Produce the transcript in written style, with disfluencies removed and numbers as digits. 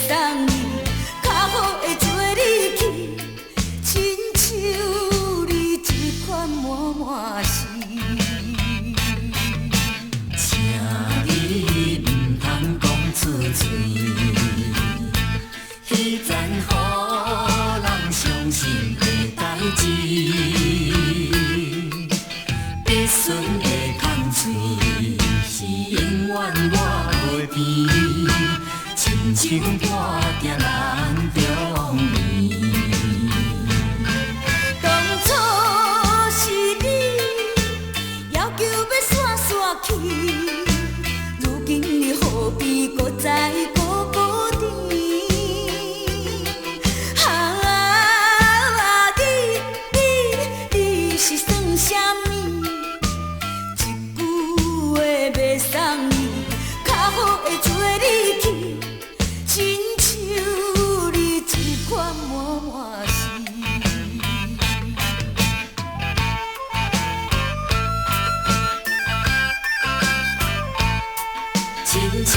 送你，较好会做你去，亲像你一款满满是。请你唔通讲出嘴，迄件予人伤心的代志，必须的空嘴是永远我袂变，亲像破定咱中年。当初是你要求要散散去，如今你何必搁再孤孤单？你是算啥物？一句话要送你，较好会做你去，亲像你一款满满是。亲像